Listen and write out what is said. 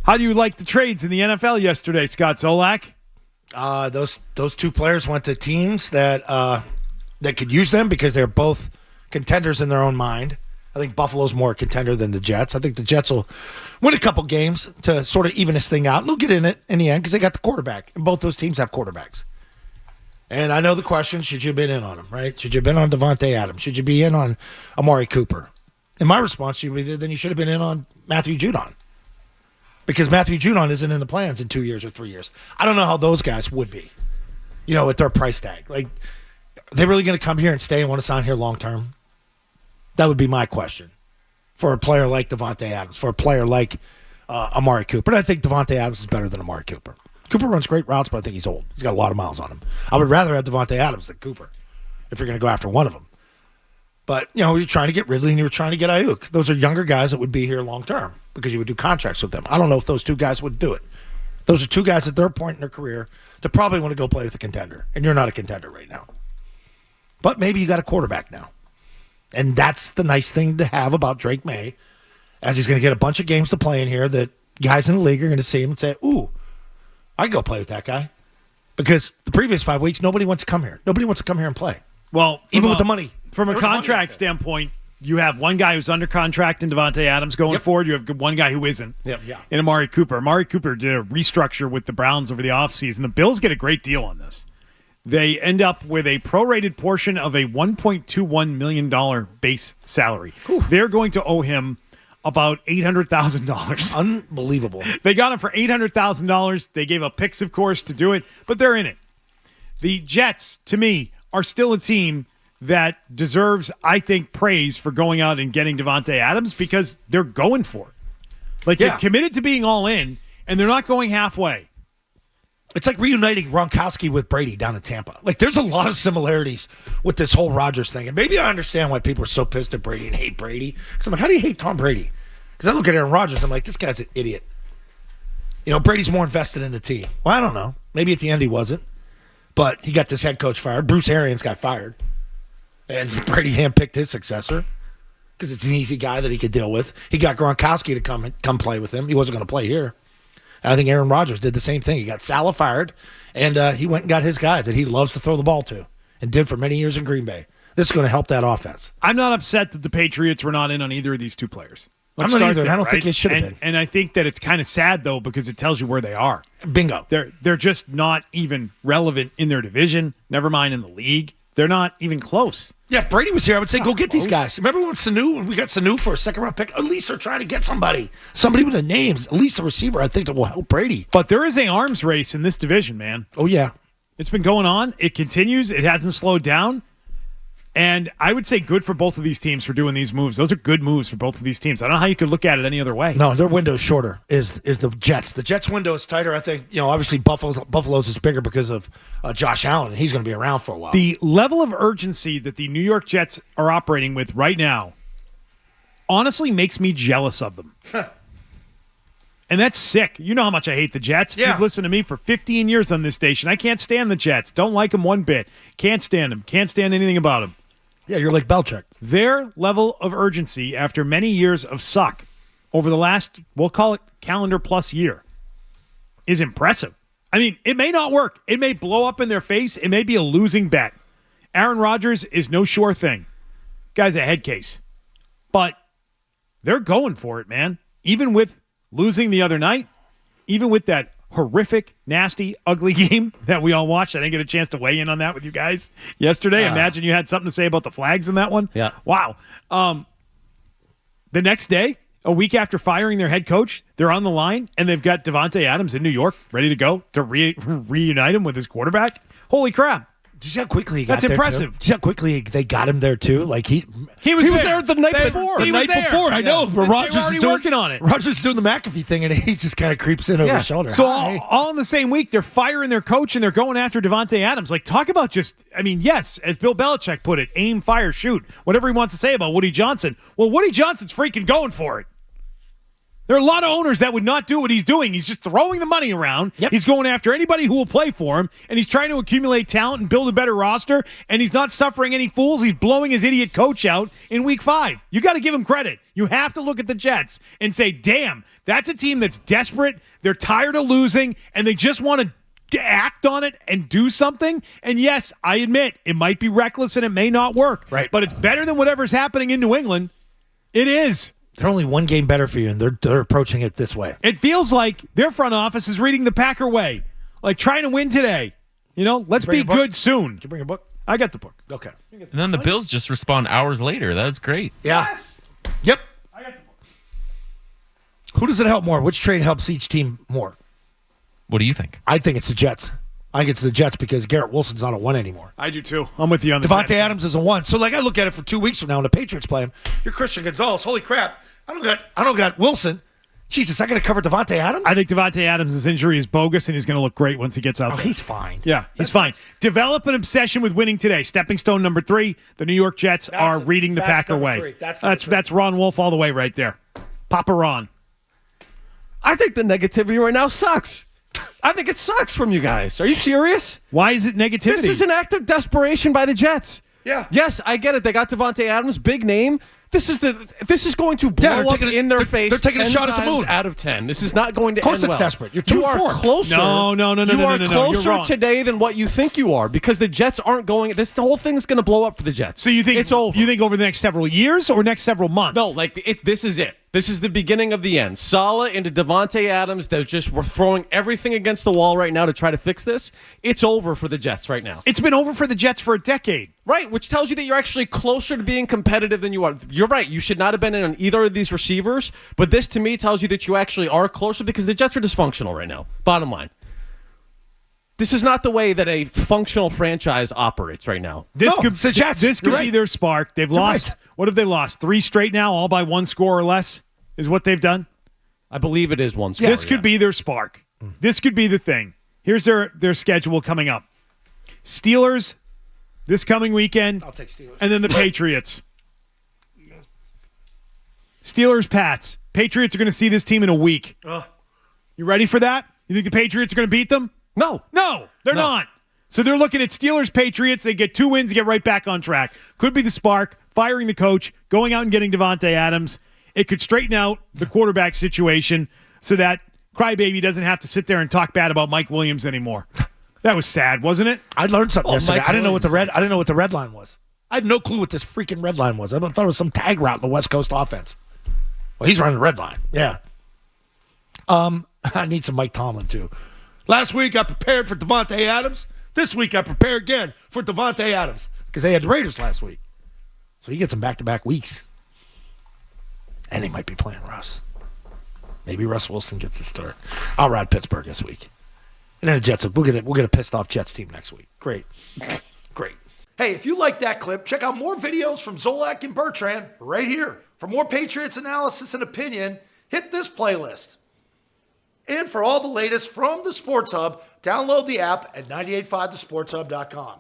How do you like the trades in the NFL yesterday, Scott Zolak? Those two players went to teams that could use them because they're both contenders in their own mind. I think Buffalo's more a contender than the Jets. I think the Jets will win a couple games to sort of even this thing out. And they'll get in it in the end because they got the quarterback. And both those teams have quarterbacks. And I know the question, should you have been in on them, right? Should you have been on Devontae Adams? Should you be in on Amari Cooper? And my response should be, then you should have been in on Matthew Judon. Because Matthew Judon isn't in the plans in 2 years or 3 years. I don't know how those guys would be, with their price tag. Like, are they really going to come here and stay and want to sign here long term? That would be my question for a player like Devontae Adams, for a player like Amari Cooper. And I think Devontae Adams is better than Amari Cooper. Cooper runs great routes, but I think he's old. He's got a lot of miles on him. I would rather have Devontae Adams than Cooper if you're going to go after one of them. But, you're trying to get Ridley and you're trying to get Ayuk. Those are younger guys that would be here long term because you would do contracts with them. I don't know if those two guys would do it. Those are two guys at their point in their career that probably want to go play with a contender, and you're not a contender right now. But maybe you got a quarterback now. And that's the nice thing to have about Drake May, as he's going to get a bunch of games to play in here that guys in the league are going to see him and say, ooh, I can go play with that guy. Because the previous 5 weeks, nobody wants to come here. Nobody wants to come here and play. Well, even with the money. From a contract standpoint, you have one guy who's under contract in Devontae Adams going forward. You have one guy who isn't in Amari Cooper. Amari Cooper did a restructure with the Browns over the offseason. The Bills get a great deal on this. They end up with a prorated portion of a $1.21 million base salary. Whew. They're going to owe him about $800,000. Unbelievable. They got him for $800,000. They gave up picks, of course, to do it, but they're in it. The Jets, to me, are still a team that deserves, I think, praise for going out and getting Devontae Adams because they're going for it. They're committed to being all in, and they're not going halfway. It's like reuniting Gronkowski with Brady down in Tampa. Like, there's a lot of similarities with this whole Rodgers thing. And maybe I understand why people are so pissed at Brady and hate Brady. Because I'm like, how do you hate Tom Brady? Because I look at Aaron Rodgers, I'm like, this guy's an idiot. Brady's more invested in the team. Well, I don't know. Maybe at the end he wasn't. But he got this head coach fired. Bruce Arians got fired. And Brady handpicked his successor because it's an easy guy that he could deal with. He got Gronkowski to come play with him. He wasn't going to play here. And I think Aaron Rodgers did the same thing. He got Saleh fired, and he went and got his guy that he loves to throw the ball to and did for many years in Green Bay. This is going to help that offense. I'm not upset that the Patriots were not in on either of these two players. I'm not either. I don't think it should have been. And I think that it's kind of sad, though, because it tells you where they are. Bingo. They're just not even relevant in their division, never mind in the league. They're not even close. Yeah, if Brady was here, I would say, go get these guys. Remember when we got Sanu for a second-round pick? At least they're trying to get somebody with a name, at least a receiver, I think, that will help Brady. But there is an arms race in this division, man. Oh, yeah. It's been going on. It continues. It hasn't slowed down. And I would say good for both of these teams for doing these moves. Those are good moves for both of these teams. I don't know how you could look at it any other way. No, their window is shorter, is the Jets. The Jets' window is tighter. I think, obviously Buffalo's is bigger because of Josh Allen, and he's going to be around for a while. The level of urgency that the New York Jets are operating with right now honestly makes me jealous of them. And that's sick. You know how much I hate the Jets. Yeah. You've listened to me for 15 years on this station. I can't stand the Jets. Don't like them one bit. Can't stand them. Can't stand anything about them. Yeah, you're like Belichick. Their level of urgency after many years of suck over the last, we'll call it calendar plus year, is impressive. I mean, it may not work. It may blow up in their face. It may be a losing bet. Aaron Rodgers is no sure thing. Guy's a head case. But they're going for it, man. Even with losing the other night, even with that horrific, nasty, ugly game that we all watched. I didn't get a chance to weigh in on that with you guys yesterday. Imagine you had something to say about the flags in that one. Yeah. Wow. The next day, a week after firing their head coach, they're on the line, and they've got Devontae Adams in New York ready to go to reunite him with his quarterback. Holy crap. Did you see how quickly he got there? That's there, impressive. too? Did you see how quickly they got him there, too? Like he was there the night before. He was there. I know. But Rodgers is working on it. Rodgers is doing the McAfee thing, and he just kind of creeps in over his shoulder. So all in the same week, they're firing their coach, and they're going after Devontae Adams. Like, talk about yes, as Bill Belichick put it, aim, fire, shoot. Whatever he wants to say about Woody Johnson. Well, Woody Johnson's freaking going for it. There are a lot of owners that would not do what he's doing. He's just throwing the money around. Yep. He's going after anybody who will play for him, and he's trying to accumulate talent and build a better roster, and he's not suffering any fools. He's blowing his idiot coach out in week 5. You got to give him credit. You have to look at the Jets and say, damn, That's a team that's desperate. They're tired of losing, and they just want to act on it and do something. And yes, I admit, it might be reckless and it may not work. Right. But it's better than whatever's happening in New England. It is. They're only one game better for you, and they're approaching it this way. It feels like their front office is reading the Packer way. Like trying to win today. Let's be good soon. Did you bring a book? I got the book. Okay. And then the Bills just respond hours later. That's great. Yeah. Yes. Yep. I got the book. Who does it help more? Which trade helps each team more? What do you think? I think it's the Jets. I think it's the Jets because Garrett Wilson's not a 1 anymore. I do too. I'm with you on the Devontae Jets. Adams is a 1. So I look at it for 2 weeks from now when the Patriots play him. You're Christian Gonzalez. Holy crap. I don't got Wilson. Jesus, I got to cover Devontae Adams? I think Devontae Adams' injury is bogus, and he's going to look great once he gets out there. He's fine. Yeah, he's fine. Develop an obsession with winning today. Stepping stone number 3, the New York Jets are reading the Packer number way. 3. That's Ron Wolf all the way right there. Papa Ron. I think the negativity right now sucks. I think it sucks from you guys. Are you serious? Why is it negativity? This is an act of desperation by the Jets. Yeah. Yes, I get it. They got Devontae Adams, big name. This is going to blow up in their face. They're taking a 10 shot at the times moon. out of 10. This is not going to end well. Of course it's desperate. You're 2-4. You are closer. No. You are You're closer wrong. today than what you think you are because the Jets aren't going. The whole thing is going to blow up for the Jets. So you think it's over? You think over the next several years or next several months? No, this is it. This is the beginning of the end. Saleh into Devontae Adams. We're throwing everything against the wall right now to try to fix this. It's over for the Jets right now. It's been over for the Jets for a decade. Right, which tells you that you're actually closer to being competitive than you are. You're right. You should not have been in on either of these receivers, but this to me tells you that you actually are closer because the Jets are dysfunctional right now. Bottom line. This is not the way that a functional franchise operates right now. This No, could it's the Jets. This could You're be right. their spark. They've lost. right. What have they lost? 3 straight now, all by 1 score or less, is what they've done. I believe it is one score. This could be their spark. This could be the thing. Here's their schedule coming up. Steelers this coming weekend. I'll take Steelers. And then the Patriots. Steelers, Pats. Patriots are going to see this team in a week. You ready for that? You think the Patriots are going to beat them? No. No, they're not. So they're looking at Steelers, Patriots. They get 2 wins, get right back on track. Could be the spark, firing the coach, going out and getting Devontae Adams. It could straighten out the quarterback situation so that Crybaby doesn't have to sit there and talk bad about Mike Williams anymore. That was sad, wasn't it? I learned something yesterday. Mike I didn't know what the Williams. I didn't know what the red line was. I had no clue what this freaking red line was. I thought it was some tag route in the West Coast offense. Well, he's running the red line. Yeah. I need some Mike Tomlin too. Last week I prepared for Devontae Adams. This week I prepare again for Devontae Adams because they had the Raiders last week. So he gets them back-to-back weeks. And he might be playing Russ. Maybe Russ Wilson gets a start. I'll ride Pittsburgh this week. And then the Jets, we'll get a pissed off Jets team next week. Great. Great. Hey, if you like that clip, check out more videos from Zolak and Bertrand right here. For more Patriots analysis and opinion, hit this playlist. And for all the latest from the Sports Hub, download the app at 985thesportshub.com.